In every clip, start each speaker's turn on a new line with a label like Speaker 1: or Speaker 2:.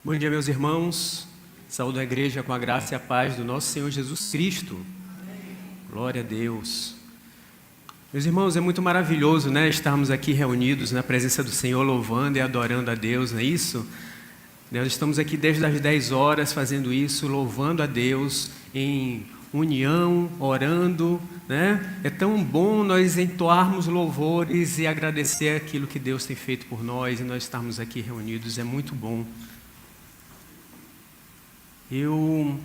Speaker 1: Bom dia, meus irmãos. Saúdo a igreja com a graça e a paz do nosso Senhor Jesus Cristo. Glória a Deus. Meus irmãos, é muito maravilhoso, né, estarmos aqui reunidos na presença do Senhor, louvando e adorando a Deus, não é isso? Nós estamos aqui desde as 10 horas fazendo isso, louvando a Deus em união, orando, né? É tão bom nós entoarmos louvores e agradecer aquilo que Deus tem feito por nós e nós estarmos aqui reunidos, é muito bom. Eu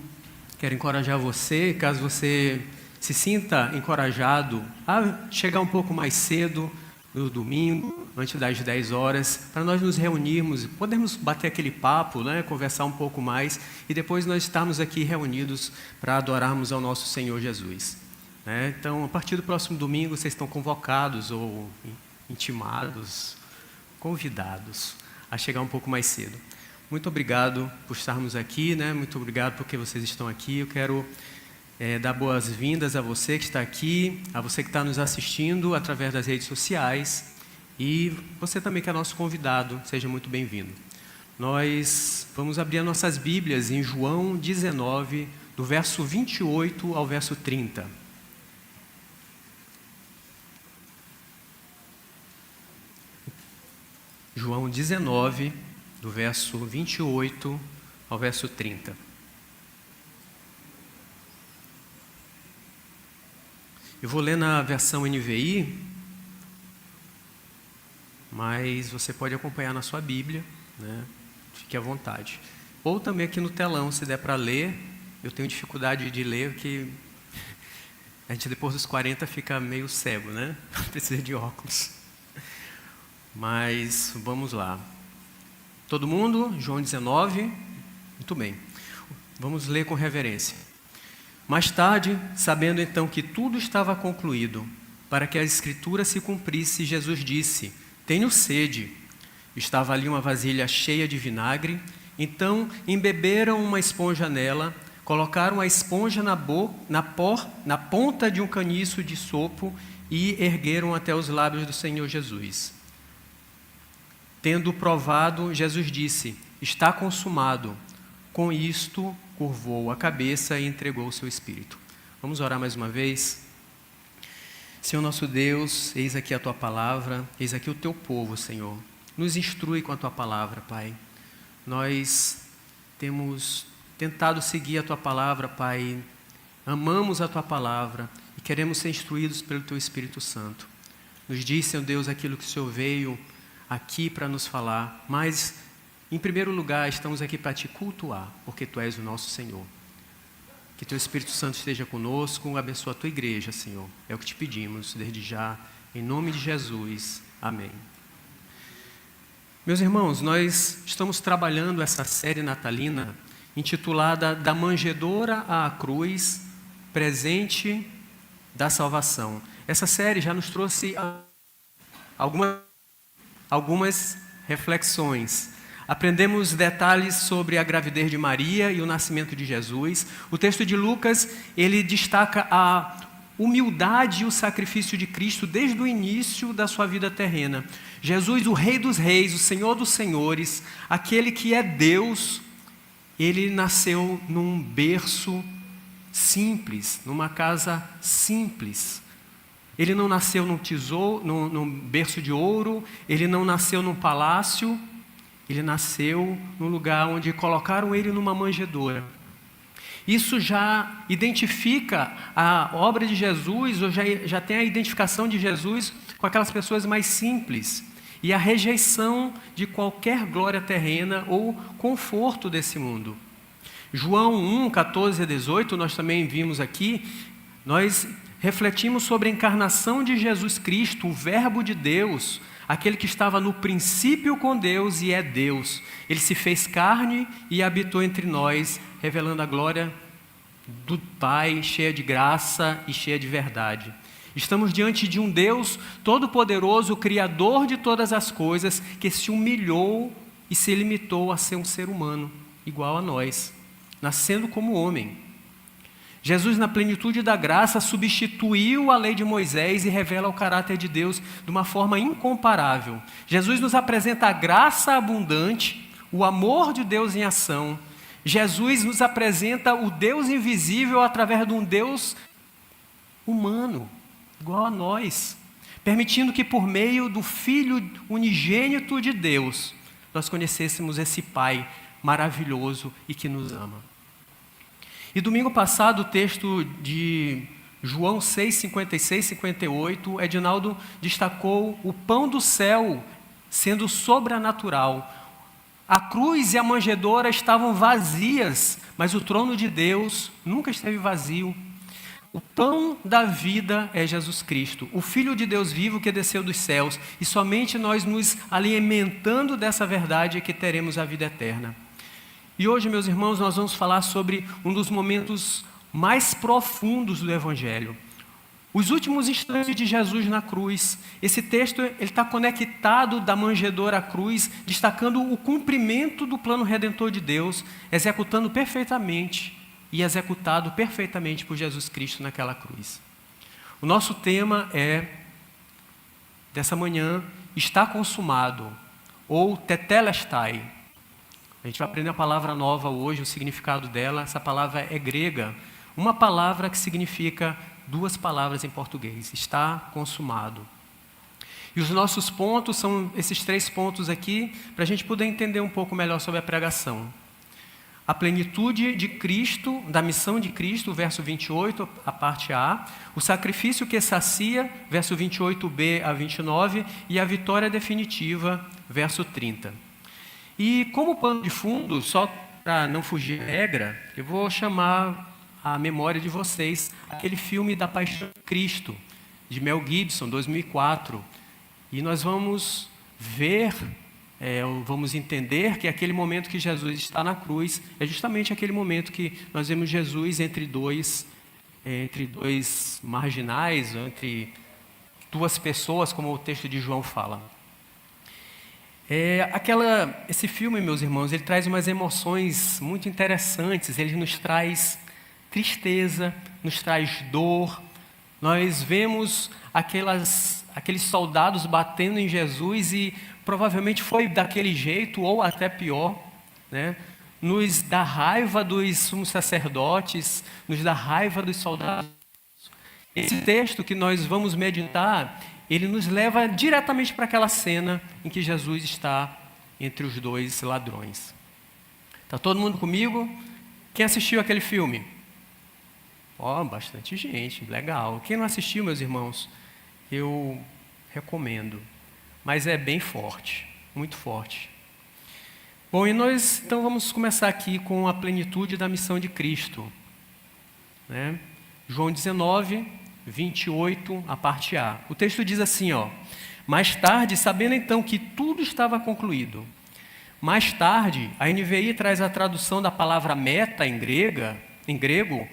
Speaker 1: quero encorajar você, caso você se sinta encorajado, a chegar um pouco mais cedo no domingo, antes das 10 horas, para nós nos reunirmos e podermos bater aquele papo, né, conversar um pouco mais e depois nós estarmos aqui reunidos para adorarmos ao nosso Senhor Jesus. Então, a partir do próximo domingo, vocês estão convocados ou intimados, convidados a chegar um pouco mais cedo. Muito obrigado por estarmos aqui, né? Muito obrigado porque vocês estão aqui. Eu quero dar boas-vindas a você que está aqui, a você que está nos assistindo através das redes sociais e você também que é nosso convidado, seja muito bem-vindo. Nós vamos abrir as nossas Bíblias em João 19, do verso 28 ao verso 30. João 19, do verso 28 ao verso 30. Eu vou ler na versão NVI, mas você pode acompanhar na sua Bíblia, né? Fique à vontade. Ou também aqui no telão, se der para ler. Eu tenho dificuldade de ler, porque a gente depois dos 40 fica meio cego, né? Precisa de óculos. Mas vamos lá. Todo mundo? João 19? Muito bem. Vamos ler com reverência. Mais tarde, sabendo então que tudo estava concluído, para que a Escritura se cumprisse, Jesus disse: tenho sede. Estava ali uma vasilha cheia de vinagre. Então embeberam uma esponja nela, colocaram a esponja na ponta de um caniço de sopo e ergueram até os lábios do Senhor Jesus. Tendo provado, Jesus disse: está consumado. Com isto, curvou a cabeça e entregou o seu espírito. Vamos orar mais uma vez? Senhor nosso Deus, eis aqui a Tua palavra, eis aqui o Teu povo, Senhor. Nos instrui com a Tua palavra, Pai. Nós temos tentado seguir a Tua palavra, Pai. Amamos a Tua palavra e queremos ser instruídos pelo Teu Espírito Santo. Nos diz, Senhor Deus, aquilo que o Senhor veio aqui para nos falar, mas em primeiro lugar estamos aqui para te cultuar, porque tu és o nosso Senhor. Que teu Espírito Santo esteja conosco, abençoa a tua igreja, Senhor. É o que te pedimos desde já, em nome de Jesus. Amém. Meus irmãos, nós estamos trabalhando essa série natalina intitulada Da Manjedoura à Cruz, Presente da Salvação. Essa série já nos trouxe algumas reflexões. Aprendemos detalhes sobre a gravidez de Maria e o nascimento de Jesus. O texto de Lucas, ele destaca a humildade e o sacrifício de Cristo desde o início da sua vida terrena. Jesus, o Rei dos Reis, o Senhor dos Senhores, aquele que é Deus, ele nasceu num berço simples, numa casa simples. Ele não nasceu num berço de ouro, ele não nasceu num palácio, ele nasceu num lugar onde colocaram ele numa manjedoura. Isso já identifica a obra de Jesus, ou já tem a identificação de Jesus com aquelas pessoas mais simples e a rejeição de qualquer glória terrena ou conforto desse mundo. João 1, 14 a 18, nós também vimos aqui, nós refletimos sobre a encarnação de Jesus Cristo, o Verbo de Deus, aquele que estava no princípio com Deus e é Deus. Ele se fez carne e habitou entre nós, revelando a glória do Pai, cheia de graça e cheia de verdade. Estamos diante de um Deus todo-poderoso, Criador de todas as coisas, que se humilhou e se limitou a ser um ser humano, igual a nós, nascendo como homem. Jesus, na plenitude da graça, substituiu a lei de Moisés e revela o caráter de Deus de uma forma incomparável. Jesus nos apresenta a graça abundante, o amor de Deus em ação, Jesus nos apresenta o Deus invisível através de um Deus humano, igual a nós, permitindo que por meio do Filho unigênito de Deus, nós conhecêssemos esse Pai maravilhoso e que nos ama. E domingo passado, o texto de João 6, 56, 58, Edinaldo destacou o pão do céu sendo sobrenatural. A cruz e a manjedoura estavam vazias, mas o trono de Deus nunca esteve vazio. O pão da vida é Jesus Cristo, o Filho de Deus vivo que desceu dos céus, e somente nós nos alimentando dessa verdade é que teremos a vida eterna. E hoje, meus irmãos, nós vamos falar sobre um dos momentos mais profundos do Evangelho. Os últimos instantes de Jesus na cruz. Esse texto está conectado da manjedoura à cruz, destacando o cumprimento do plano redentor de Deus, executando perfeitamente e executado perfeitamente por Jesus Cristo naquela cruz. O nosso tema dessa manhã, está consumado, ou tetelestai. A gente vai aprender uma palavra nova hoje, o significado dela. Essa palavra é grega, uma palavra que significa duas palavras em português, está consumado. E os nossos pontos são esses 3 pontos aqui, para a gente poder entender um pouco melhor sobre a pregação. A plenitude de Cristo, da missão de Cristo, verso 28, a parte A. O sacrifício que sacia, verso 28b a 29. E a vitória definitiva, verso 30. E como pano de fundo, só para não fugir da regra, eu vou chamar a memória de vocês aquele filme da Paixão de Cristo, de Mel Gibson, 2004. E nós vamos ver... vamos entender que aquele momento que Jesus está na cruz é justamente aquele momento que nós vemos Jesus entre dois marginais, entre duas pessoas, como o texto de João fala. Esse filme, meus irmãos, ele traz umas emoções muito interessantes. Ele nos traz tristeza, nos traz dor. Nós vemos aqueles soldados batendo em Jesus e provavelmente foi daquele jeito ou até pior, né? Nos dá raiva dos sumos sacerdotes, nos dá raiva dos soldados. Esse texto que nós vamos meditar, ele nos leva diretamente para aquela cena em que Jesus está entre os 2 ladrões. Está todo mundo comigo? Quem assistiu aquele filme? Bastante gente, legal. Quem não assistiu, meus irmãos, eu recomendo. Mas é bem forte, muito forte. Bom, e nós então vamos começar aqui com a plenitude da missão de Cristo, né? João 19, 28, a parte A. O texto diz assim, mais tarde, sabendo então que tudo estava concluído. Mais tarde, a NVI traz a tradução da palavra meta em grego,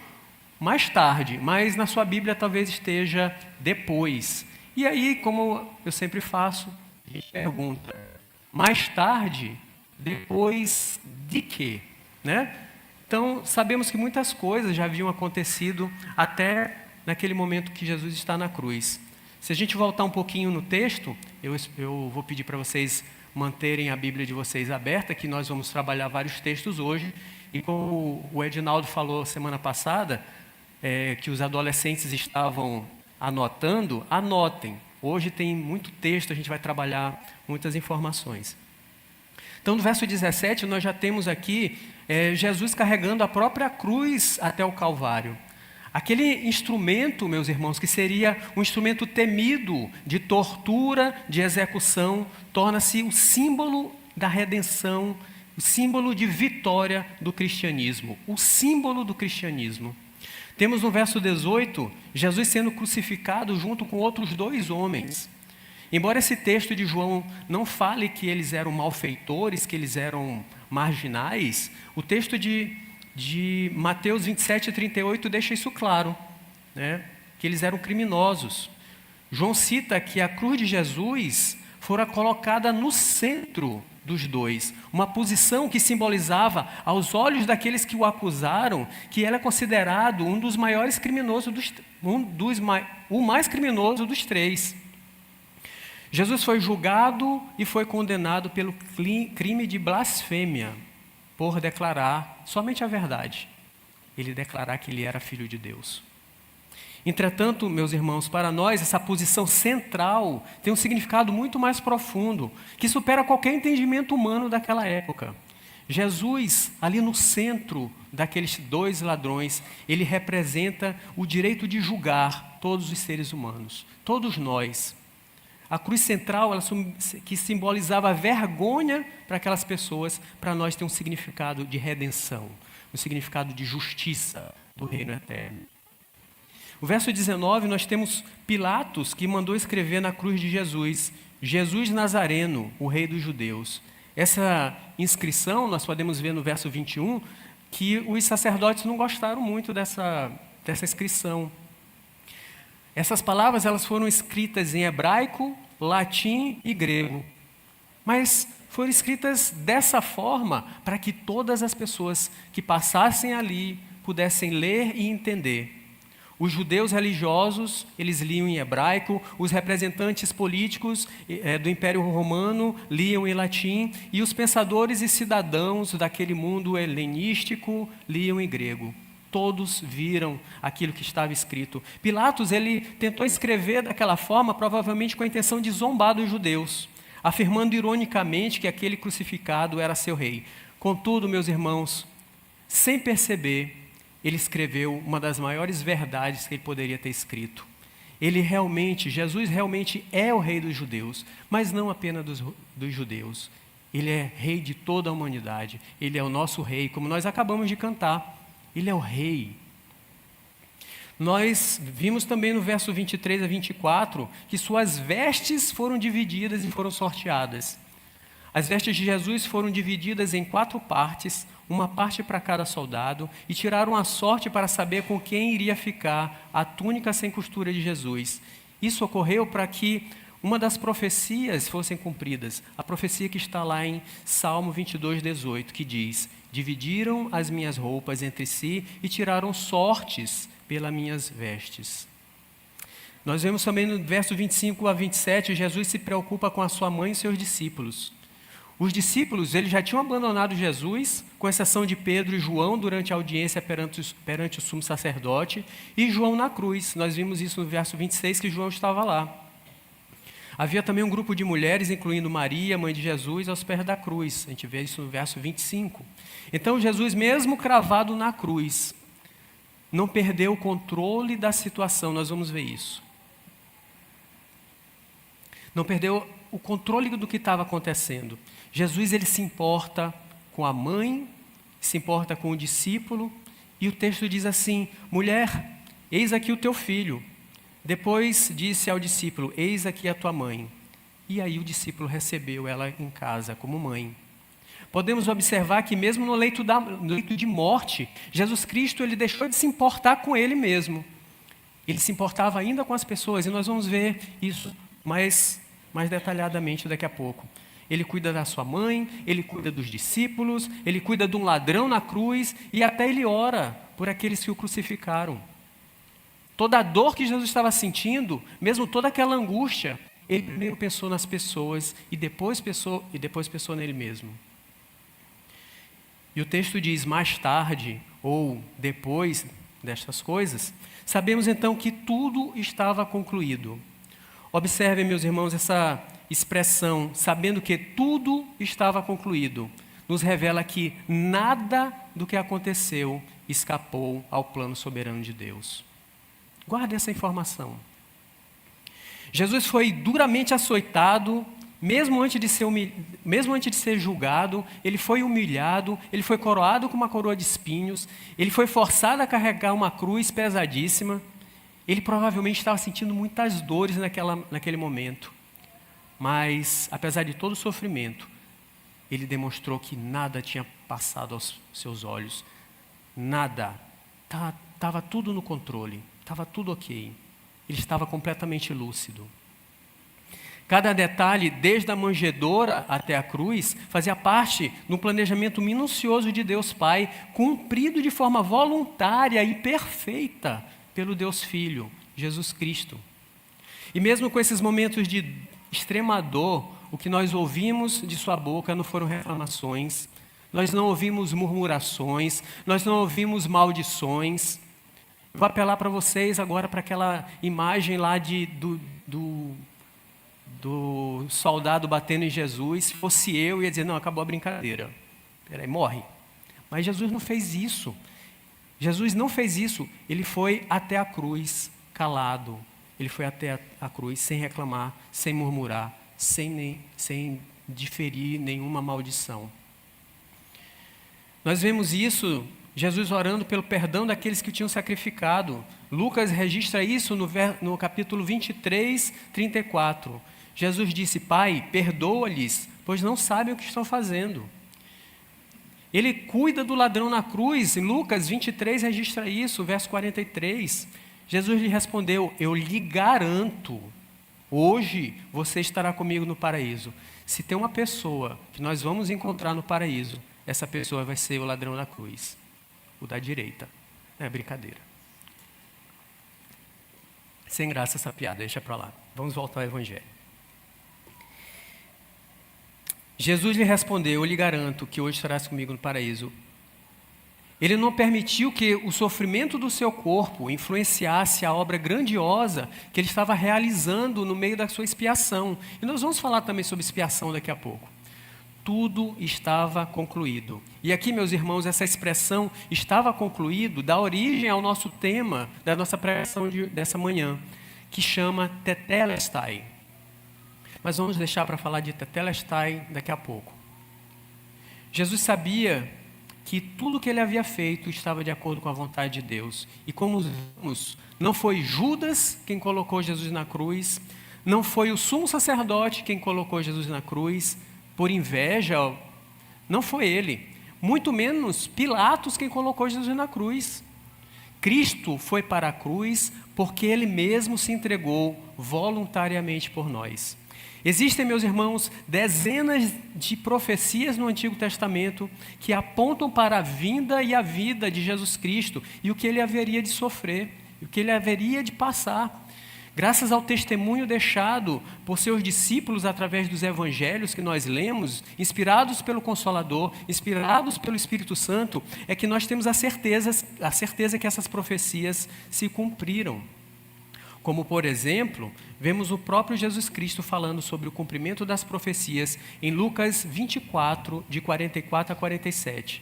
Speaker 1: mais tarde, mas na sua Bíblia talvez esteja depois. E aí, como eu sempre faço, a gente pergunta, mais tarde, depois de quê? Né? Então, sabemos que muitas coisas já haviam acontecido até naquele momento que Jesus está na cruz. Se a gente voltar um pouquinho no texto, eu vou pedir para vocês manterem a Bíblia de vocês aberta, que nós vamos trabalhar vários textos hoje. E como o Edinaldo falou semana passada, que os adolescentes estavam anotando, anotem. Hoje tem muito texto, a gente vai trabalhar muitas informações. Então, no verso 17, nós já temos aqui Jesus carregando a própria cruz até o Calvário. Aquele instrumento, meus irmãos, que seria um instrumento temido de tortura, de execução, torna-se o símbolo da redenção, o símbolo de vitória do cristianismo, o símbolo do cristianismo. Temos no verso 18, Jesus sendo crucificado junto com outros 2 homens. Embora esse texto de João não fale que eles eram malfeitores, que eles eram marginais, o texto de Mateus 27 e 38 deixa isso claro, né? Que eles eram criminosos. João cita que a cruz de Jesus fora colocada no centro dos 2, uma posição que simbolizava, aos olhos daqueles que o acusaram, que ele é considerado um dos maiores criminosos, o mais criminoso dos 3. Jesus foi julgado e foi condenado pelo crime de blasfêmia, por declarar somente a verdade. Ele declarar que ele era filho de Deus. Entretanto, meus irmãos, para nós, essa posição central tem um significado muito mais profundo, que supera qualquer entendimento humano daquela época. Jesus, ali no centro daqueles dois ladrões, ele representa o direito de julgar todos os seres humanos, todos nós. A cruz central, que simbolizava a vergonha para aquelas pessoas, para nós tem um significado de redenção, um significado de justiça do reino eterno. O verso 19, nós temos Pilatos, que mandou escrever na cruz de Jesus, Jesus Nazareno, o rei dos judeus. Essa inscrição, nós podemos ver no verso 21, que os sacerdotes não gostaram muito dessa inscrição. Essas palavras elas foram escritas em hebraico, latim e grego. Mas foram escritas dessa forma para que todas as pessoas que passassem ali pudessem ler e entender. Os judeus religiosos, eles liam em hebraico, os representantes políticos do Império Romano liam em latim, e os pensadores e cidadãos daquele mundo helenístico liam em grego. Todos viram aquilo que estava escrito. Pilatos, ele tentou escrever daquela forma, provavelmente com a intenção de zombar dos judeus, afirmando ironicamente que aquele crucificado era seu rei. Contudo, meus irmãos, sem perceber, ele escreveu uma das maiores verdades que ele poderia ter escrito. Jesus realmente é o rei dos judeus, mas não apenas dos judeus. Ele é rei de toda a humanidade. Ele é o nosso rei, como nós acabamos de cantar. Ele é o rei. Nós vimos também no verso 23 a 24 que suas vestes foram divididas e foram sorteadas. As vestes de Jesus foram divididas em 4 partes, uma parte para cada soldado, e tiraram a sorte para saber com quem iria ficar a túnica sem costura de Jesus. Isso ocorreu para que uma das profecias fossem cumpridas, a profecia que está lá em Salmo 22:18, que diz: dividiram as minhas roupas entre si e tiraram sortes pelas minhas vestes. Nós vemos também no verso 25 a 27, Jesus se preocupa com a sua mãe e seus discípulos. Os discípulos, eles já tinham abandonado Jesus, com exceção de Pedro e João, durante a audiência perante o sumo sacerdote, e João na cruz. Nós vimos isso no verso 26, que João estava lá. Havia também um grupo de mulheres, incluindo Maria, mãe de Jesus, aos pés da cruz. A gente vê isso no verso 25. Então, Jesus, mesmo cravado na cruz, não perdeu o controle da situação. Nós vamos ver isso. Não perdeu o controle do que estava acontecendo. Jesus, ele se importa com a mãe, se importa com o discípulo, e o texto diz assim: mulher, eis aqui o teu filho. Depois disse ao discípulo: eis aqui a tua mãe. E aí o discípulo recebeu ela em casa como mãe. Podemos observar que mesmo no leito de morte, Jesus Cristo, ele deixou de se importar com ele mesmo. Ele se importava ainda com as pessoas, e nós vamos ver isso mais detalhadamente daqui a pouco. Ele cuida da sua mãe, ele cuida dos discípulos, ele cuida de um ladrão na cruz, e até ele ora por aqueles que o crucificaram. Toda a dor que Jesus estava sentindo, mesmo toda aquela angústia, ele primeiro pensou nas pessoas e depois pensou nele mesmo. E o texto diz: mais tarde, ou depois destas coisas, sabemos então que tudo estava concluído. Observem, meus irmãos, essa expressão, sabendo que tudo estava concluído, nos revela que nada do que aconteceu escapou ao plano soberano de Deus. Guarde essa informação. Jesus foi duramente açoitado, mesmo antes de ser julgado, ele foi humilhado, ele foi coroado com uma coroa de espinhos, ele foi forçado a carregar uma cruz pesadíssima. Ele provavelmente estava sentindo muitas dores naquele momento. Mas, apesar de todo o sofrimento, ele demonstrou que nada tinha passado aos seus olhos. Nada. Estava tudo no controle. Estava tudo ok. Ele estava completamente lúcido. Cada detalhe, desde a manjedoura até a cruz, fazia parte do planejamento minucioso de Deus Pai, cumprido de forma voluntária e perfeita pelo Deus Filho, Jesus Cristo. E mesmo com esses momentos de extrema dor, o que nós ouvimos de sua boca não foram reclamações, nós não ouvimos murmurações, nós não ouvimos maldições. Vou apelar para vocês agora para aquela imagem lá do soldado batendo em Jesus. Se fosse eu, ia dizer, não, acabou a brincadeira. Peraí, morre. Mas Jesus não fez isso. Jesus não fez isso. Ele foi até a cruz, calado. Ele foi até a cruz sem reclamar, sem murmurar, sem diferir nenhuma maldição. Nós vemos isso, Jesus orando pelo perdão daqueles que tinham sacrificado. Lucas registra isso no capítulo 23, 34. Jesus disse, Pai, perdoa-lhes, pois não sabem o que estão fazendo. Ele cuida do ladrão na cruz. Em Lucas 23 registra isso, verso 43. Jesus lhe respondeu, eu lhe garanto, hoje você estará comigo no paraíso. Se tem uma pessoa que nós vamos encontrar no paraíso, essa pessoa vai ser o ladrão da cruz, o da direita. É brincadeira. Sem graça essa piada, deixa para lá. Vamos voltar ao Evangelho. Jesus lhe respondeu, eu lhe garanto que hoje estarás comigo no paraíso. Ele não permitiu que o sofrimento do seu corpo influenciasse a obra grandiosa que ele estava realizando no meio da sua expiação. E nós vamos falar também sobre expiação daqui a pouco. Tudo estava concluído. E aqui, meus irmãos, essa expressão estava concluído dá origem ao nosso tema da nossa pregação dessa manhã, que chama Tetelestai. Mas vamos deixar para falar de Tetelestai daqui a pouco. Jesus sabia que tudo que ele havia feito estava de acordo com a vontade de Deus. E como vimos, não foi Judas quem colocou Jesus na cruz, não foi o sumo sacerdote quem colocou Jesus na cruz, por inveja, não foi ele. Muito menos Pilatos quem colocou Jesus na cruz. Cristo foi para a cruz porque ele mesmo se entregou voluntariamente por nós. Existem, meus irmãos, dezenas de profecias no Antigo Testamento que apontam para a vinda e a vida de Jesus Cristo e o que ele haveria de sofrer, e o que ele haveria de passar. Graças ao testemunho deixado por seus discípulos através dos evangelhos que nós lemos, inspirados pelo Consolador, inspirados pelo Espírito Santo, é que nós temos a certeza que essas profecias se cumpriram. Como, por exemplo, vemos o próprio Jesus Cristo falando sobre o cumprimento das profecias em Lucas 24, de 44 a 47.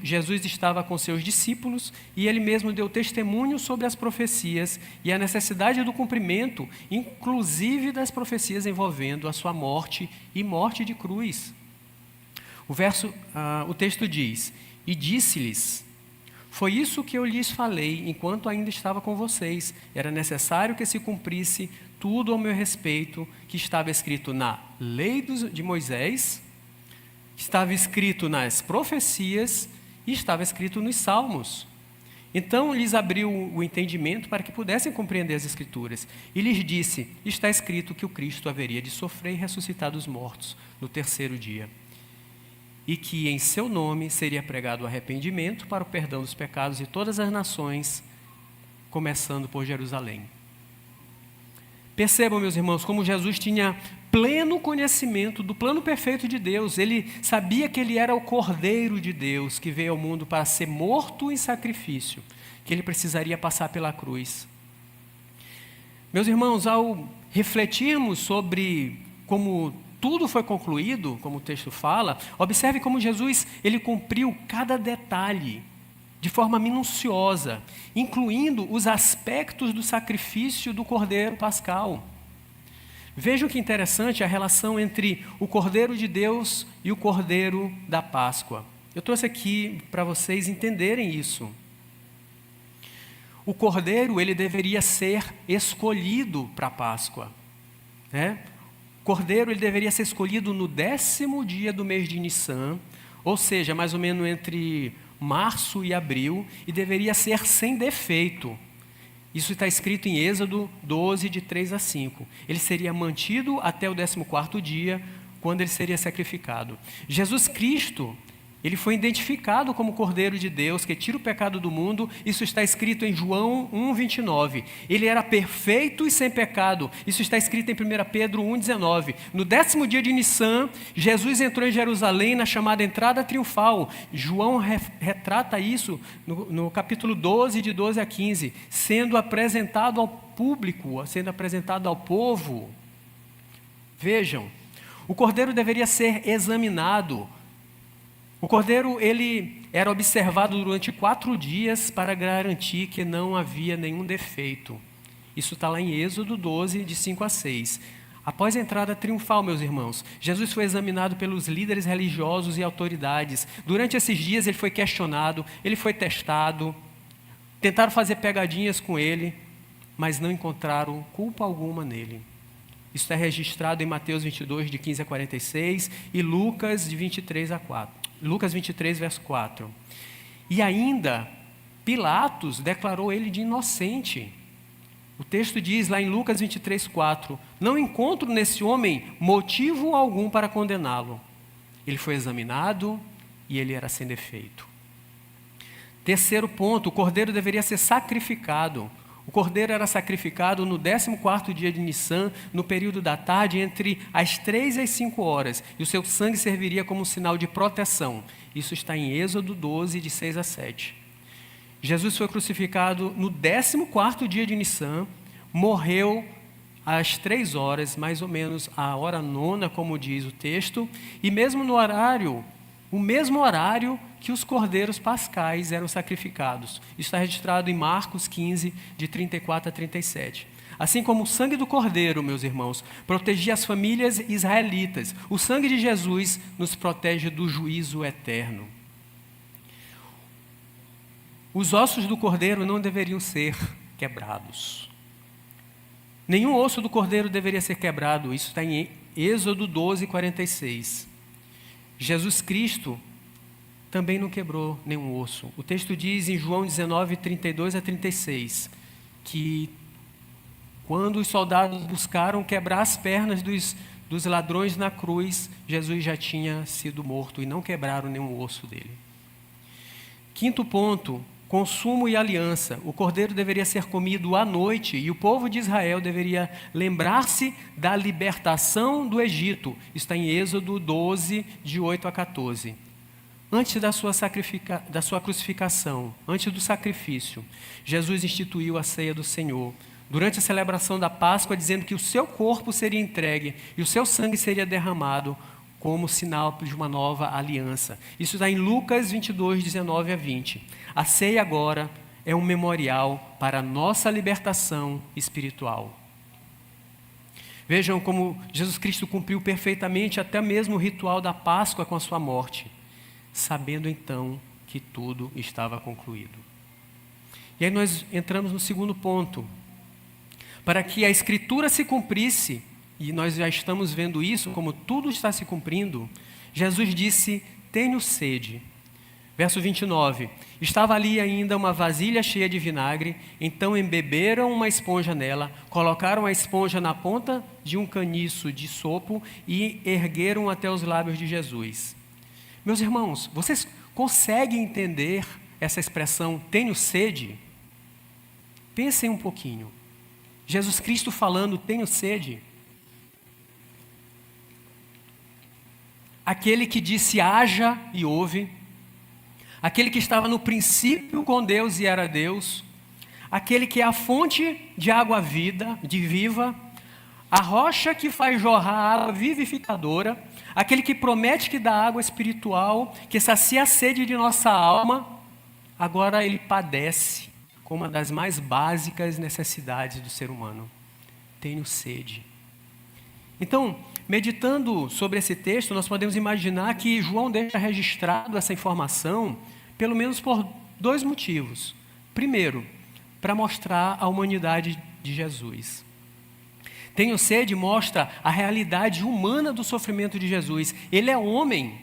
Speaker 1: Jesus estava com seus discípulos e ele mesmo deu testemunho sobre as profecias e a necessidade do cumprimento, inclusive das profecias envolvendo a sua morte e morte de cruz. O texto diz, e disse-lhes, foi isso que eu lhes falei enquanto ainda estava com vocês. Era necessário que se cumprisse tudo ao meu respeito que estava escrito na lei de Moisés, estava escrito nas profecias e estava escrito nos salmos. Então lhes abriu o entendimento para que pudessem compreender as Escrituras. E lhes disse, está escrito que o Cristo haveria de sofrer e ressuscitar dos mortos no terceiro dia. E que em seu nome seria pregado o arrependimento para o perdão dos pecados de todas as nações, começando por Jerusalém. Percebam, meus irmãos, como Jesus tinha pleno conhecimento do plano perfeito de Deus. Ele sabia que ele era o Cordeiro de Deus, que veio ao mundo para ser morto em sacrifício, que ele precisaria passar pela cruz. Meus irmãos, ao refletirmos sobre como tudo foi concluído, como o texto fala, observe como Jesus ele cumpriu cada detalhe de forma minuciosa, incluindo os aspectos do sacrifício do Cordeiro Pascal. Vejam que interessante a relação entre o Cordeiro de Deus e o Cordeiro da Páscoa. Eu trouxe aqui para vocês entenderem isso. O Cordeiro ele deveria ser escolhido para a Páscoa, né? O Cordeiro ele deveria ser escolhido no 10º dia do mês de Nissan, ou seja, mais ou menos entre março e abril, e deveria ser sem defeito. Isso está escrito em Êxodo 12, de 3 a 5. Ele seria mantido até o 14º dia, quando ele seria sacrificado. Jesus Cristo, Ele foi identificado como Cordeiro de Deus, que tira o pecado do mundo. Isso está escrito em João 1,29. Ele era perfeito e sem pecado. Isso está escrito em 1 Pedro 1,19. No 10º dia de Nissan, Jesus entrou em Jerusalém na chamada entrada triunfal. João retrata isso no capítulo 12, de 12 a 15, sendo apresentado ao público, sendo apresentado ao povo. Vejam, o Cordeiro deveria ser examinado. O cordeiro, ele era observado durante 4 dias para garantir que não havia nenhum defeito. Isso está lá em Êxodo 12, de 5 a 6. Após a entrada triunfal, meus irmãos, Jesus foi examinado pelos líderes religiosos e autoridades. Durante esses dias ele foi questionado, ele foi testado, tentaram fazer pegadinhas com ele, mas não encontraram culpa alguma nele. Isso está registrado em Mateus 22, de 15 a 46 e Lucas, de 23 a 4. Lucas 23, verso 4. E ainda, Pilatos declarou ele de inocente. O texto diz lá em Lucas 23, 4, não encontro nesse homem motivo algum para condená-lo. Ele foi examinado e ele era sem defeito. Terceiro ponto, o cordeiro deveria ser sacrificado. O cordeiro era sacrificado no 14º dia de Nissan, no período da tarde, entre as 3 e as 5 horas, e o seu sangue serviria como um sinal de proteção. Isso está em Êxodo 12, de 6 a 7. Jesus foi crucificado no 14º dia de Nissan, morreu às 3 horas, mais ou menos a hora 9, como diz o texto, e mesmo no horário, o mesmo horário que os cordeiros pascais eram sacrificados. Isso está registrado em Marcos 15, de 34 a 37. Assim como o sangue do cordeiro, meus irmãos, protegia as famílias israelitas, o sangue de Jesus nos protege do juízo eterno. Os ossos do cordeiro não deveriam ser quebrados. Nenhum osso do cordeiro deveria ser quebrado. Isso está em Êxodo 12, 46. Jesus Cristo também não quebrou nenhum osso. O texto diz em João 19, 32 a 36, que quando os soldados buscaram quebrar as pernas dos ladrões na cruz, Jesus já tinha sido morto e não quebraram nenhum osso dele. Quinto ponto, consumo e aliança. O cordeiro deveria ser comido à noite e o povo de Israel deveria lembrar-se da libertação do Egito. Está em Êxodo 12, de 8 a 14. Antes da sua crucificação, antes do sacrifício, Jesus instituiu a ceia do Senhor. Durante a celebração da Páscoa, dizendo que o seu corpo seria entregue e o seu sangue seria derramado como sinal de uma nova aliança. Isso está em Lucas 22, 19 a 20. A ceia agora é um memorial para a nossa libertação espiritual. Vejam como Jesus Cristo cumpriu perfeitamente até mesmo o ritual da Páscoa com a sua morte, sabendo então que tudo estava concluído. E aí nós entramos no segundo ponto. Para que a Escritura se cumprisse, e nós já estamos vendo isso, como tudo está se cumprindo, Jesus disse, tenho sede. Verso 29, estava ali ainda uma vasilha cheia de vinagre, então embeberam uma esponja nela, colocaram a esponja na ponta de um caniço de sopo e ergueram até os lábios de Jesus. Meus irmãos, vocês conseguem entender essa expressão, tenho sede? Pensem um pouquinho. Jesus Cristo falando, tenho sede. Aquele que disse, haja e houve. Aquele que estava no princípio com Deus e era Deus. Aquele que é a fonte de água viva. A rocha que faz jorrar água vivificadora. Aquele que promete que dá água espiritual, que sacia a sede de nossa alma. Agora ele padece com uma das mais básicas necessidades do ser humano. Tenho sede. Então, meditando sobre esse texto, nós podemos imaginar que João deixa registrado essa informação, pelo menos por 2 motivos. Primeiro, para mostrar a humanidade de Jesus. Tenho sede mostra a realidade humana do sofrimento de Jesus. Ele é homem.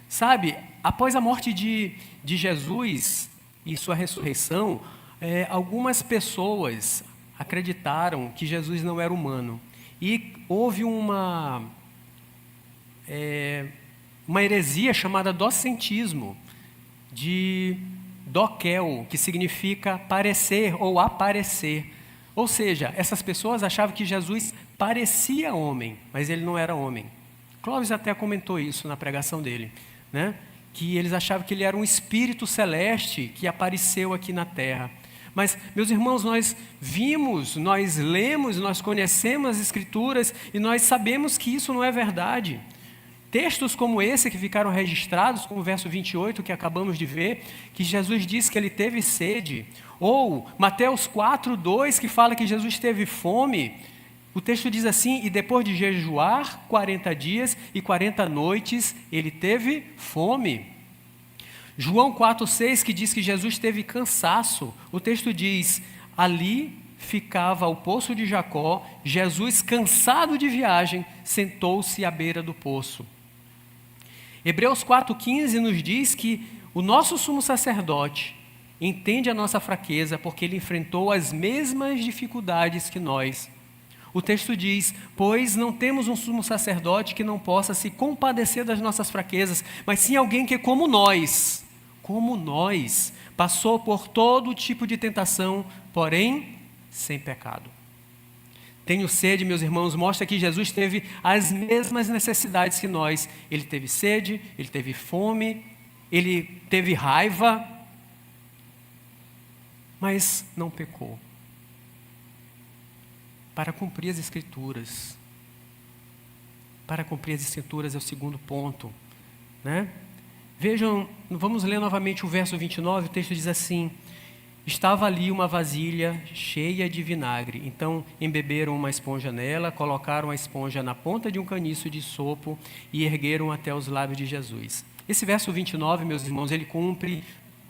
Speaker 1: Sabe, após a morte de Jesus e sua ressurreição, algumas pessoas acreditaram que Jesus não era humano. E houve uma heresia chamada docentismo, de doquel, que significa parecer ou aparecer. Ou seja, essas pessoas achavam que Jesus parecia homem, mas ele não era homem. Clóvis até comentou isso na pregação dele, né? Que eles achavam que ele era um espírito celeste que apareceu aqui na terra. Mas, meus irmãos, nós vimos, nós lemos, nós conhecemos as Escrituras e nós sabemos que isso não é verdade. Textos como esse que ficaram registrados, como o verso 28 que acabamos de ver, que Jesus diz que ele teve sede, ou Mateus 4:2 que fala que Jesus teve fome. O texto diz assim: e depois de jejuar 40 dias e 40 noites, ele teve fome. João 4:6 que diz que Jesus teve cansaço. O texto diz: ali ficava o poço de Jacó, Jesus, cansado de viagem, sentou-se à beira do poço. Hebreus 4:15 nos diz que o nosso sumo sacerdote entende a nossa fraqueza porque ele enfrentou as mesmas dificuldades que nós. O texto diz: pois não temos um sumo sacerdote que não possa se compadecer das nossas fraquezas, mas sim alguém que como nós, passou por todo tipo de tentação, porém sem pecado. Tenho sede, meus irmãos, mostra que Jesus teve as mesmas necessidades que nós. Ele teve sede, ele teve fome, ele teve raiva, mas não pecou. Para cumprir as Escrituras. Para cumprir as Escrituras é o segundo ponto, né? Vejam, vamos ler novamente o verso 29, o texto diz assim: estava ali uma vasilha cheia de vinagre. Então embeberam uma esponja nela, colocaram a esponja na ponta de um caniço de sopo e ergueram até os lábios de Jesus. Esse verso 29, meus irmãos, ele cumpre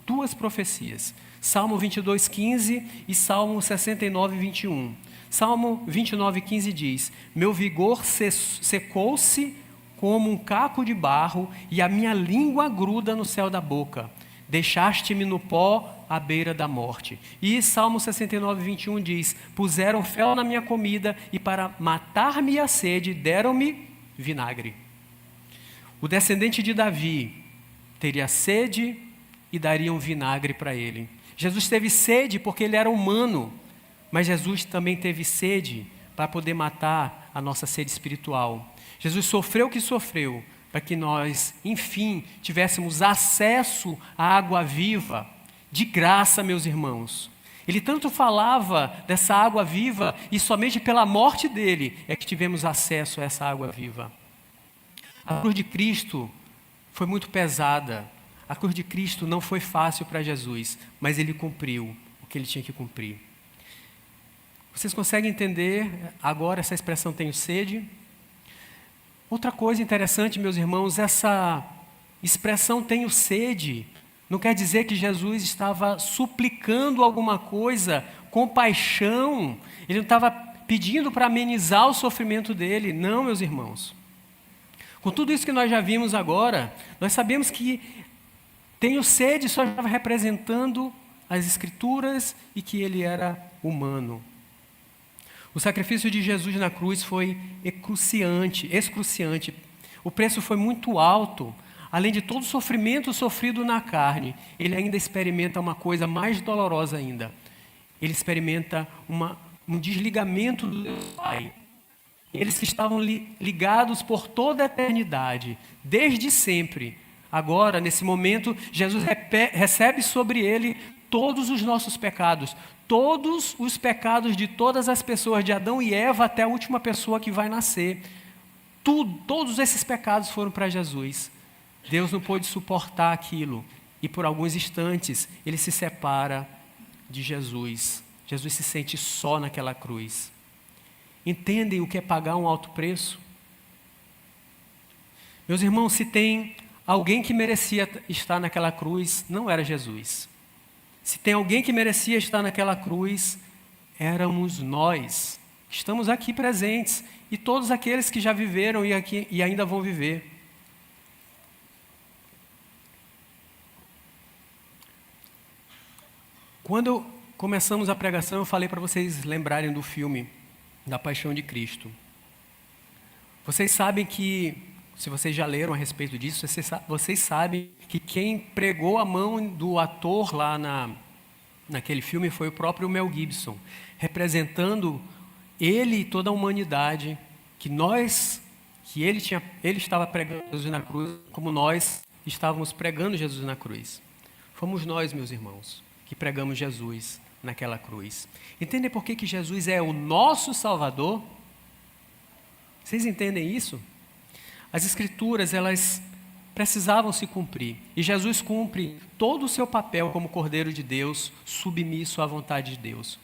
Speaker 1: duas profecias. Salmo 22:15 e Salmo 69:21. Salmo 29:15 diz: meu vigor secou-se como um caco de barro e a minha língua gruda no céu da boca. Deixaste-me no pó à beira da morte. E Salmo 69:21 diz: puseram fel na minha comida e para matar-me a sede deram-me vinagre. O descendente de Davi teria sede e dariam vinagre para ele. Jesus teve sede porque ele era humano, mas Jesus também teve sede para poder matar a nossa sede espiritual. Jesus sofreu o que sofreu para que nós, enfim, tivéssemos acesso à água viva, de graça, meus irmãos. Ele tanto falava dessa água viva e somente pela morte dele é que tivemos acesso a essa água viva. A cruz de Cristo foi muito pesada. A cruz de Cristo não foi fácil para Jesus, mas ele cumpriu o que ele tinha que cumprir. Vocês conseguem entender agora essa expressão tenho sede? Outra coisa interessante, meus irmãos, essa expressão tenho sede não quer dizer que Jesus estava suplicando alguma coisa com paixão. Ele não estava pedindo para amenizar o sofrimento dele. Não, meus irmãos. Com tudo isso que nós já vimos agora, nós sabemos que tenho sede só estava representando as Escrituras e que ele era humano. O sacrifício de Jesus na cruz foi excruciante. O preço foi muito alto. Além de todo o sofrimento sofrido na carne, ele ainda experimenta uma coisa mais dolorosa ainda. Ele experimenta um desligamento do Deus Pai. Eles que estavam ligados por toda a eternidade, desde sempre. Agora, nesse momento, Jesus recebe sobre ele todos os nossos pecados. Todos os pecados de todas as pessoas, de Adão e Eva até a última pessoa que vai nascer. Todos esses pecados foram para Jesus. Deus não pôde suportar aquilo. E por alguns instantes, ele se separa de Jesus. Jesus se sente só naquela cruz. Entendem o que é pagar um alto preço? Meus irmãos, se tem alguém que merecia estar naquela cruz, não era Jesus. Se tem alguém que merecia estar naquela cruz, éramos nós. Estamos aqui presentes. E todos aqueles que já viveram e ainda vão viver. Quando começamos a pregação, eu falei para vocês lembrarem do filme da Paixão de Cristo. Vocês sabem que se vocês já leram a respeito disso, vocês sabem que quem pregou a mão do ator lá naquele filme foi o próprio Mel Gibson, representando ele e toda a humanidade, que ele estava pregando Jesus na cruz, como nós estávamos pregando Jesus na cruz. Fomos nós, meus irmãos, que pregamos Jesus naquela cruz. Entendem por que Jesus é o nosso Salvador? Vocês entendem isso? As Escrituras, elas precisavam se cumprir. E Jesus cumpre todo o seu papel como Cordeiro de Deus, submisso à vontade de Deus.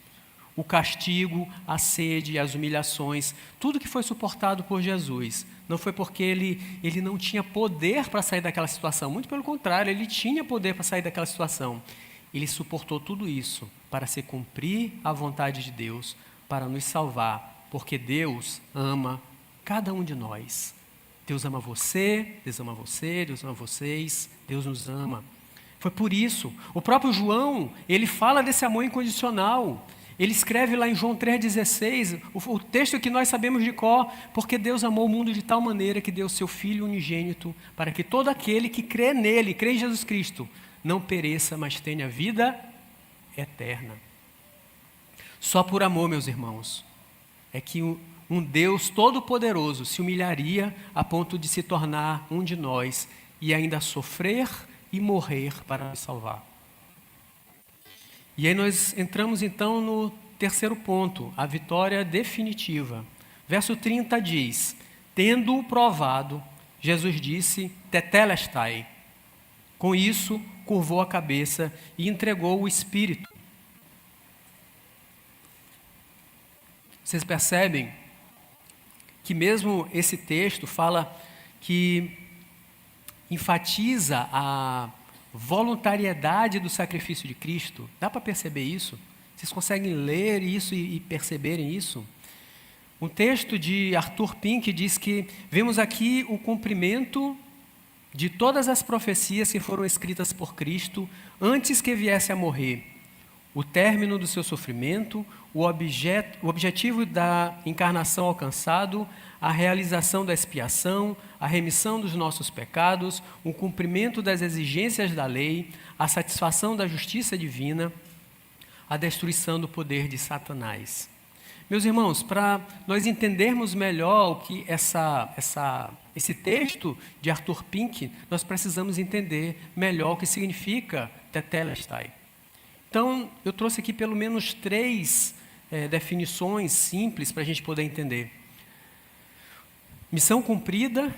Speaker 1: O castigo, a sede, as humilhações, tudo que foi suportado por Jesus, não foi porque ele não tinha poder para sair daquela situação. Muito pelo contrário, ele tinha poder para sair daquela situação. Ele suportou tudo isso para se cumprir a vontade de Deus, para nos salvar, porque Deus ama cada um de nós. Deus ama você, Deus ama você, Deus ama vocês, Deus nos ama. Foi por isso, o próprio João, ele fala desse amor incondicional. Ele escreve lá em João 3,16, o texto que nós sabemos de cor, porque Deus amou o mundo de tal maneira que deu seu Filho unigênito, para que todo aquele que crê nele, crê em Jesus Cristo, não pereça, mas tenha vida eterna. Só por amor, meus irmãos, é que um Deus todo-poderoso se humilharia a ponto de se tornar um de nós e ainda sofrer e morrer para nos salvar. E aí nós entramos então no terceiro ponto, a vitória definitiva. Verso 30 diz: tendo-o provado, Jesus disse, tetelestai. Com isso, curvou a cabeça e entregou o Espírito. Vocês percebem que mesmo esse texto fala que enfatiza a voluntariedade do sacrifício de Cristo. Dá para perceber isso? Vocês conseguem ler isso e perceberem isso? Um texto de Arthur Pink diz que vemos aqui o cumprimento de todas as profecias que foram escritas por Cristo antes que viesse a morrer. O término do seu sofrimento, o objetivo da encarnação alcançado, a realização da expiação, a remissão dos nossos pecados, o cumprimento das exigências da lei, a satisfação da justiça divina, a destruição do poder de Satanás. Meus irmãos, para nós entendermos melhor o que esse texto de Arthur Pink, nós precisamos entender melhor o que significa tetelestai. Então, eu trouxe aqui pelo menos 3 definições simples para a gente poder entender. Missão cumprida,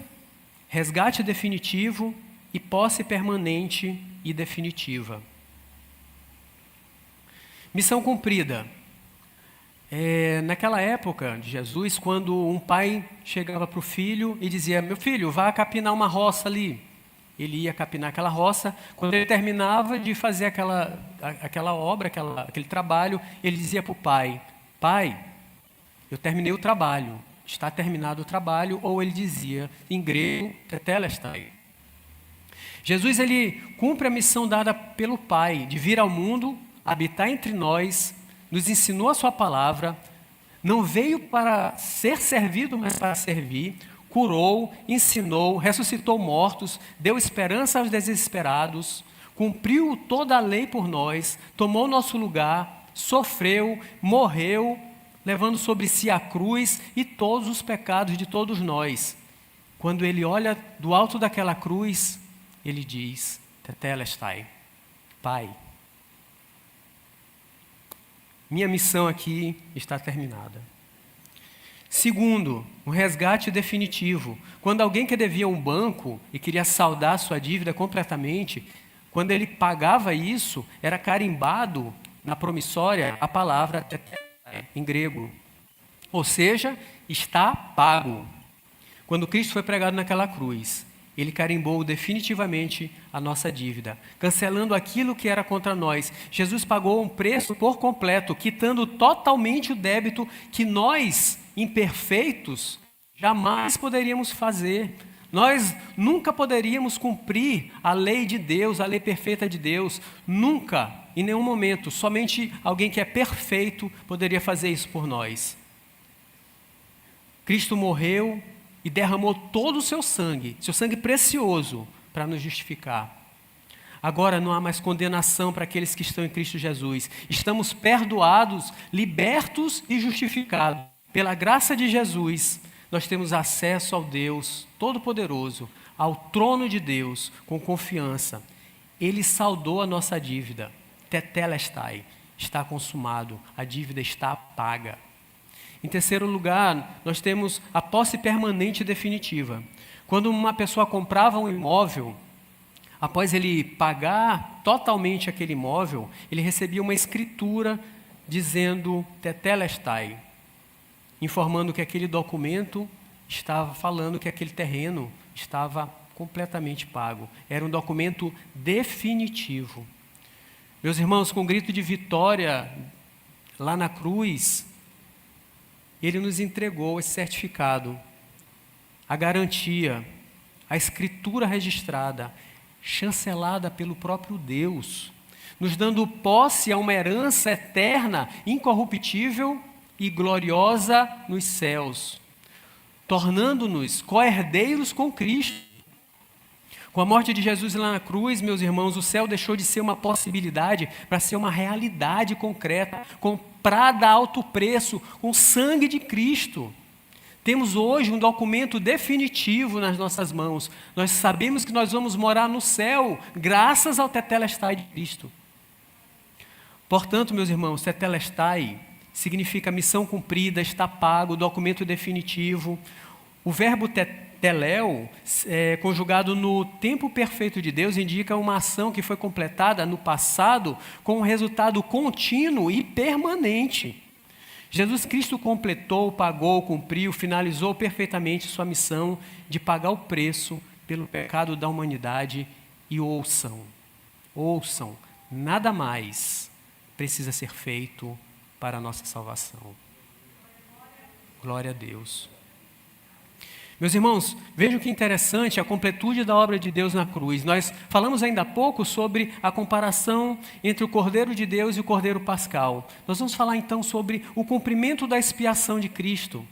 Speaker 1: resgate definitivo e posse permanente e definitiva. Missão cumprida. Naquela época de Jesus, quando um pai chegava para o filho e dizia: meu filho, vá capinar uma roça ali. Ele ia capinar aquela roça. Quando ele terminava de fazer aquela obra, aquele trabalho, ele dizia para o pai: pai, eu terminei o trabalho, está terminado o trabalho. Ou ele dizia, em grego, tetelestai. Jesus, ele cumpre a missão dada pelo Pai, de vir ao mundo, habitar entre nós, nos ensinou a sua palavra, não veio para ser servido, mas para servir, curou, ensinou, ressuscitou mortos, deu esperança aos desesperados, cumpriu toda a lei por nós, tomou nosso lugar, sofreu, morreu, levando sobre si a cruz e todos os pecados de todos nós. Quando ele olha do alto daquela cruz, ele diz, tetelestai, Pai, minha missão aqui está terminada. Segundo, o resgate definitivo. Quando alguém que devia um banco e queria saldar sua dívida completamente, quando ele pagava isso, era carimbado na promissória a palavra tetelestai, em grego. Ou seja, está pago. Quando Cristo foi pregado naquela cruz, ele carimbou definitivamente a nossa dívida, cancelando aquilo que era contra nós. Jesus pagou um preço por completo, quitando totalmente o débito que nós, imperfeitos, jamais poderíamos fazer. Nós nunca poderíamos cumprir a lei de Deus, a lei perfeita de Deus. Nunca, em nenhum momento. Somente alguém que é perfeito poderia fazer isso por nós. Cristo morreu e derramou todo o seu sangue precioso, para nos justificar. Agora não há mais condenação para aqueles que estão em Cristo Jesus. Estamos perdoados, libertos e justificados. Pela graça de Jesus, nós temos acesso ao Deus Todo-Poderoso, ao trono de Deus, com confiança. Ele saldou a nossa dívida. Tetelestai, está consumado, a dívida está paga. Em terceiro lugar, nós temos a posse permanente e definitiva. Quando uma pessoa comprava um imóvel, após ele pagar totalmente aquele imóvel, ele recebia uma escritura dizendo Tetelestai, informando que aquele documento estava falando que aquele terreno estava completamente pago. Era um documento definitivo. Meus irmãos, com um grito de vitória lá na cruz, ele nos entregou esse certificado, a garantia, a escritura registrada, chancelada pelo próprio Deus, nos dando posse a uma herança eterna, incorruptível e gloriosa nos céus, tornando-nos co-herdeiros com Cristo. Com a morte de Jesus lá na cruz, meus irmãos, o céu deixou de ser uma possibilidade para ser uma realidade concreta, comprada a alto preço, com o sangue de Cristo. Temos hoje um documento definitivo nas nossas mãos. Nós sabemos que nós vamos morar no céu, graças ao Tetelestai de Cristo. Portanto, meus irmãos, Tetelestai significa missão cumprida, está pago, documento definitivo. O verbo teléu, conjugado no tempo perfeito de Deus, indica uma ação que foi completada no passado com um resultado contínuo e permanente. Jesus Cristo completou, pagou, cumpriu, finalizou perfeitamente sua missão de pagar o preço pelo pecado da humanidade. E ouçam, nada mais precisa ser feito para a nossa salvação. Glória a Deus. Meus irmãos, vejam que interessante a completude da obra de Deus na cruz. Nós falamos ainda há pouco sobre a comparação entre o Cordeiro de Deus e o Cordeiro Pascal. Nós vamos falar então sobre o cumprimento da expiação de Cristo.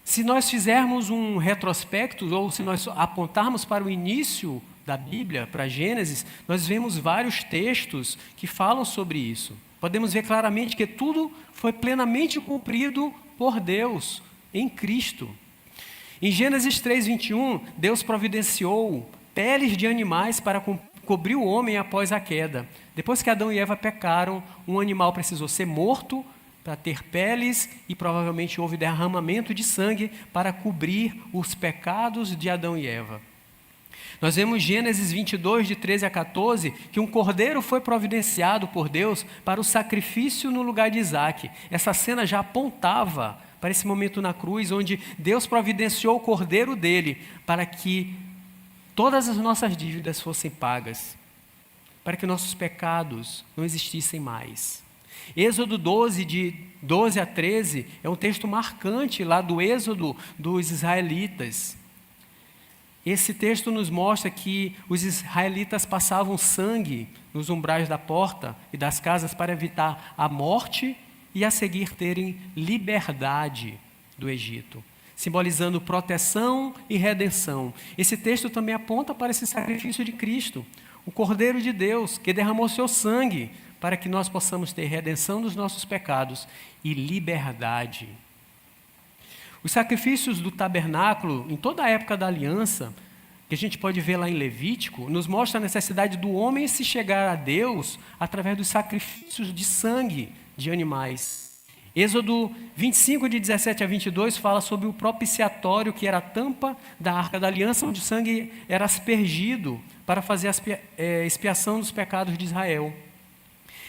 Speaker 1: Se nós fizermos um retrospecto, ou se nós apontarmos para o início da Bíblia, para Gênesis, nós vemos vários textos que falam sobre isso. Podemos ver claramente que tudo foi plenamente cumprido por Deus, em Cristo. Em Gênesis 3:21, Deus providenciou peles de animais para cobrir o homem após a queda. Depois que Adão e Eva pecaram, um animal precisou ser morto para ter peles e provavelmente houve derramamento de sangue para cobrir os pecados de Adão e Eva. Nós vemos Gênesis 22, de 13 a 14, que um cordeiro foi providenciado por Deus para o sacrifício no lugar de Isaque. Essa cena já apontava para esse momento na cruz, onde Deus providenciou o cordeiro dele para que todas as nossas dívidas fossem pagas, para que nossos pecados não existissem mais. Êxodo 12, de 12 a 13, é um texto marcante lá do êxodo dos israelitas. Esse texto nos mostra que os israelitas passavam sangue nos umbrais da porta e das casas para evitar a morte e a seguir terem liberdade do Egito, simbolizando proteção e redenção. Esse texto também aponta para esse sacrifício de Cristo, o Cordeiro de Deus, que derramou seu sangue para que nós possamos ter redenção dos nossos pecados e liberdade. Os sacrifícios do tabernáculo, em toda a época da aliança, que a gente pode ver lá em Levítico, nos mostra a necessidade do homem se chegar a Deus através dos sacrifícios de sangue de animais. Êxodo 25, de 17 a 22, fala sobre o propiciatório, que era a tampa da Arca da Aliança, onde o sangue era aspergido para fazer a expiação dos pecados de Israel.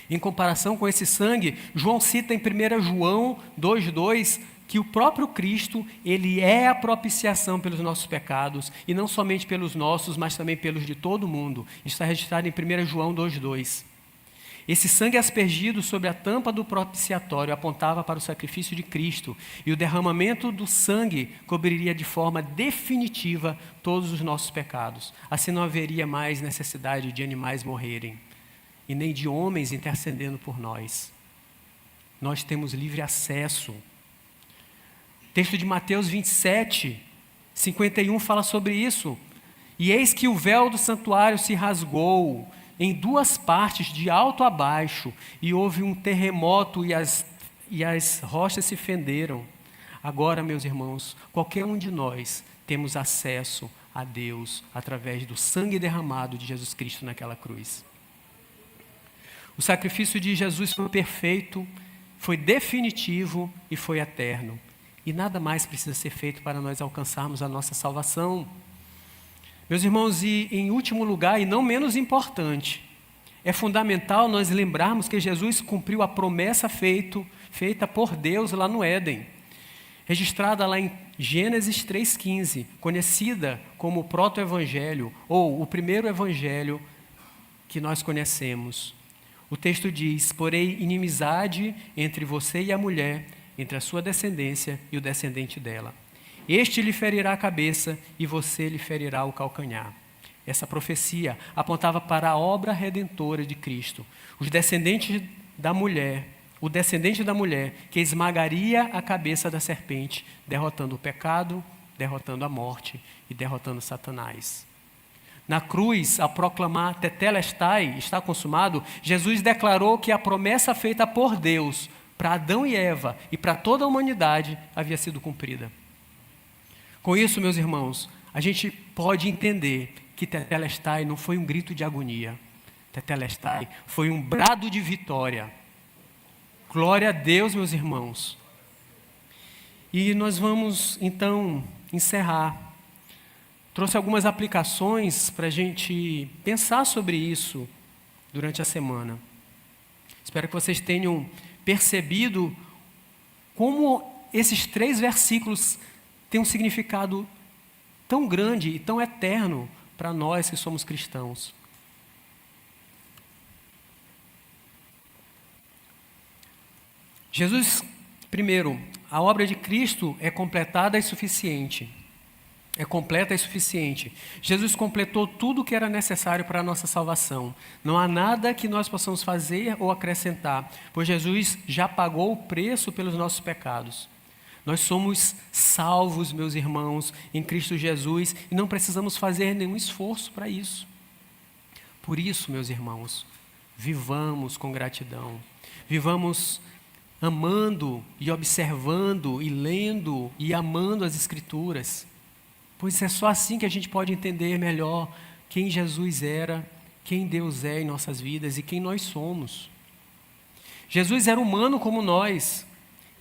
Speaker 1: Em comparação com esse sangue, João cita em 1 João 2,2, que o próprio Cristo, ele é a propiciação pelos nossos pecados, e não somente pelos nossos, mas também pelos de todo mundo. Está registrado em 1 João 2,2. Esse sangue aspergido sobre a tampa do propiciatório apontava para o sacrifício de Cristo, e o derramamento do sangue cobriria de forma definitiva todos os nossos pecados. Assim não haveria mais necessidade de animais morrerem, e nem de homens intercedendo por nós. Nós temos livre acesso. texto de Mateus 27, 51 fala sobre isso. E eis que o véu do santuário se rasgou em duas partes, de alto a baixo, e houve um terremoto e as rochas se fenderam. Agora, meus irmãos, qualquer um de nós temos acesso a Deus através do sangue derramado de Jesus Cristo naquela cruz. O sacrifício de Jesus foi perfeito, foi definitivo e foi eterno. E nada mais precisa ser feito para nós alcançarmos a nossa salvação. Meus irmãos, e em último lugar, e não menos importante, é fundamental nós lembrarmos que Jesus cumpriu a promessa feita por Deus lá no Éden, registrada lá em Gênesis 3,15, conhecida como o proto-evangelho, ou o primeiro evangelho que nós conhecemos. O texto diz: porém, inimizade entre você e a mulher, entre a sua descendência e o descendente dela. Este lhe ferirá a cabeça e você lhe ferirá o calcanhar. Essa profecia apontava para a obra redentora de Cristo. O descendente da mulher que esmagaria a cabeça da serpente, derrotando o pecado, derrotando a morte e derrotando Satanás. Na cruz, ao proclamar Tetelestai, está consumado, Jesus declarou que a promessa feita por Deus para Adão e Eva e para toda a humanidade havia sido cumprida. Com isso, meus irmãos, a gente pode entender que Tetelestai não foi um grito de agonia. Tetelestai foi um brado de vitória. Glória a Deus, meus irmãos. E nós vamos, então, encerrar. Trouxe algumas aplicações para a gente pensar sobre isso durante a semana. Espero que vocês tenham percebido como esses 3 versículos têm um significado tão grande e tão eterno para nós que somos cristãos. Jesus, primeiro, a obra de Cristo é completada e suficiente. É completa e suficiente. Jesus completou tudo o que era necessário para a nossa salvação. Não há nada que nós possamos fazer ou acrescentar, pois Jesus já pagou o preço pelos nossos pecados. Nós somos salvos, meus irmãos, em Cristo Jesus e não precisamos fazer nenhum esforço para isso. Por isso, meus irmãos, vivamos com gratidão. Vivamos amando e observando e lendo e amando as Escrituras. Pois é só assim que a gente pode entender melhor quem Jesus era, quem Deus é em nossas vidas e quem nós somos. Jesus era humano como nós,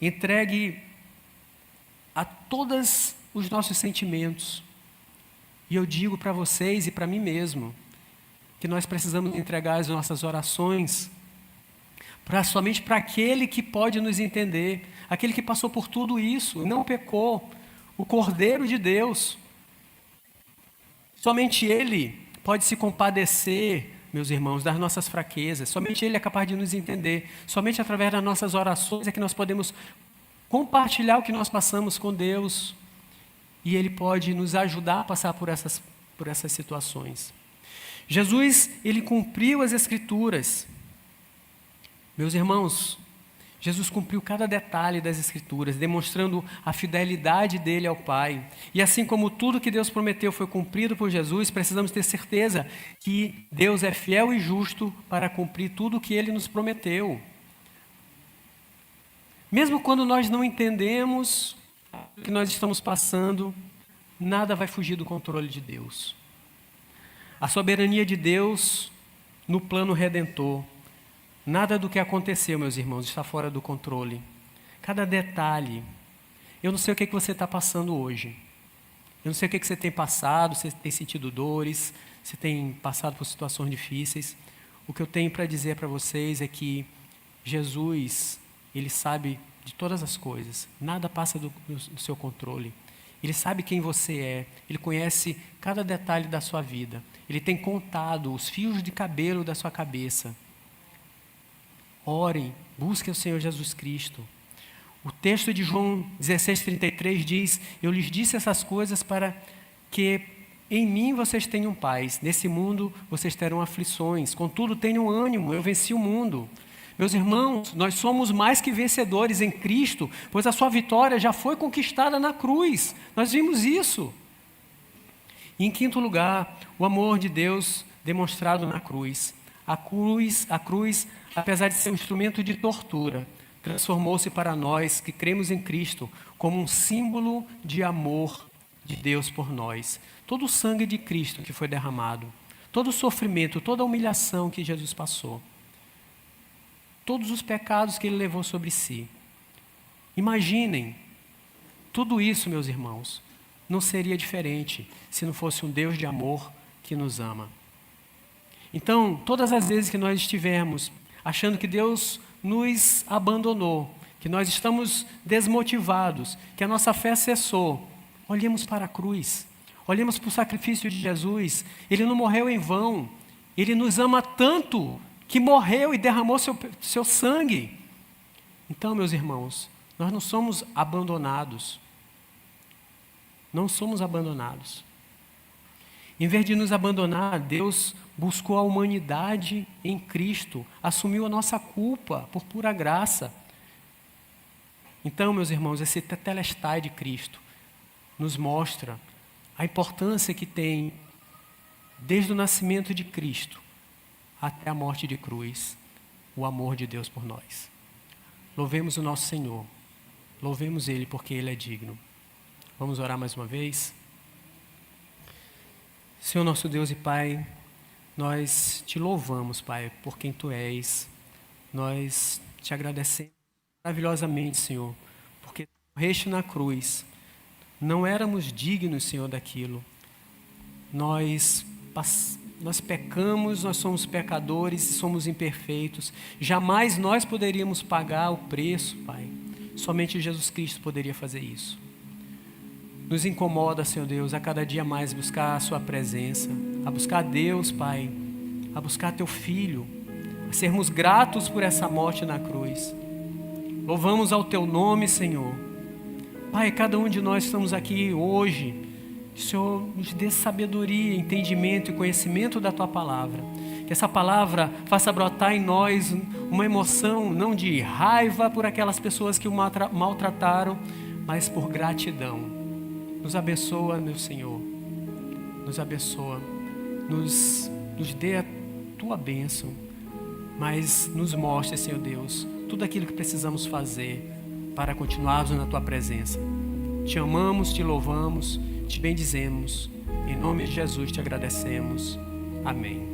Speaker 1: entregue a todos os nossos sentimentos. E eu digo para vocês e para mim mesmo, que nós precisamos entregar as nossas orações somente para aquele que pode nos entender, aquele que passou por tudo isso, não pecou, o Cordeiro de Deus. Somente Ele pode se compadecer, meus irmãos, das nossas fraquezas. Somente Ele é capaz de nos entender. Somente através das nossas orações é que nós podemos compartilhar o que nós passamos com Deus. E Ele pode nos ajudar a passar por essas situações. Jesus, Ele cumpriu as Escrituras. Meus irmãos, Jesus cumpriu cada detalhe das Escrituras, demonstrando a fidelidade dele ao Pai. E assim como tudo que Deus prometeu foi cumprido por Jesus, precisamos ter certeza que Deus é fiel e justo para cumprir tudo o que Ele nos prometeu. Mesmo quando nós não entendemos o que nós estamos passando, nada vai fugir do controle de Deus. A soberania de Deus no plano redentor. Nada do que aconteceu, meus irmãos, está fora do controle. Cada detalhe. Eu não sei o que você está passando hoje. Eu não sei o que você tem passado, se tem sentido dores, se tem passado por situações difíceis. O que eu tenho para dizer para vocês é que Jesus, Ele sabe de todas as coisas. Nada passa do seu controle. Ele sabe quem você é. Ele conhece cada detalhe da sua vida. Ele tem contado os fios de cabelo da sua cabeça. Orem, busquem o Senhor Jesus Cristo. O texto de João 16:33 diz: eu lhes disse essas coisas para que em mim vocês tenham paz. Nesse mundo vocês terão aflições. Contudo, tenham ânimo, eu venci o mundo. Meus irmãos, nós somos mais que vencedores em Cristo, pois a sua vitória já foi conquistada na cruz. Nós vimos isso. E em quinto lugar, o amor de Deus demonstrado na cruz. A cruz, apesar de ser um instrumento de tortura, transformou-se para nós que cremos em Cristo como um símbolo de amor de Deus por nós. Todo o sangue de Cristo que foi derramado, todo o sofrimento, toda a humilhação que Jesus passou, todos os pecados que Ele levou sobre si. Imaginem, tudo isso, meus irmãos, não seria diferente se não fosse um Deus de amor que nos ama. Então, todas as vezes que nós estivermos achando que Deus nos abandonou, que nós estamos desmotivados, que a nossa fé cessou, olhemos para a cruz, olhemos para o sacrifício de Jesus. Ele não morreu em vão, Ele nos ama tanto que morreu e derramou seu sangue. Então, meus irmãos, nós não somos abandonados. Não somos abandonados. Em vez de nos abandonar, Deus buscou a humanidade em Cristo, assumiu a nossa culpa por pura graça. Então, meus irmãos, esse tetelestai de Cristo nos mostra a importância que tem, desde o nascimento de Cristo até a morte de cruz, o amor de Deus por nós. Louvemos o nosso Senhor, louvemos Ele porque Ele é digno. Vamos orar mais uma vez? Senhor nosso Deus e Pai, nós te louvamos, Pai, por quem Tu és. Nós te agradecemos maravilhosamente, Senhor, porque Tu morreste na cruz. Não éramos dignos, Senhor, daquilo. Nós pecamos, nós somos pecadores, somos imperfeitos. Jamais nós poderíamos pagar o preço, Pai. Somente Jesus Cristo poderia fazer isso. Nos incomoda, Senhor Deus, a cada dia mais buscar a Sua presença, a buscar Deus, Pai, a buscar Teu Filho, a sermos gratos por essa morte na cruz. Louvamos ao Teu nome, Senhor. Pai, cada um de nós estamos aqui hoje, que o Senhor nos dê sabedoria, entendimento e conhecimento da Tua palavra. Que essa palavra faça brotar em nós uma emoção, não de raiva por aquelas pessoas que o maltrataram, mas por gratidão. Nos abençoa, meu Senhor, nos abençoa, nos dê a Tua bênção, mas nos mostre, Senhor Deus, tudo aquilo que precisamos fazer para continuarmos na Tua presença. Te amamos, Te louvamos, Te bendizemos, em nome de Jesus Te agradecemos. Amém.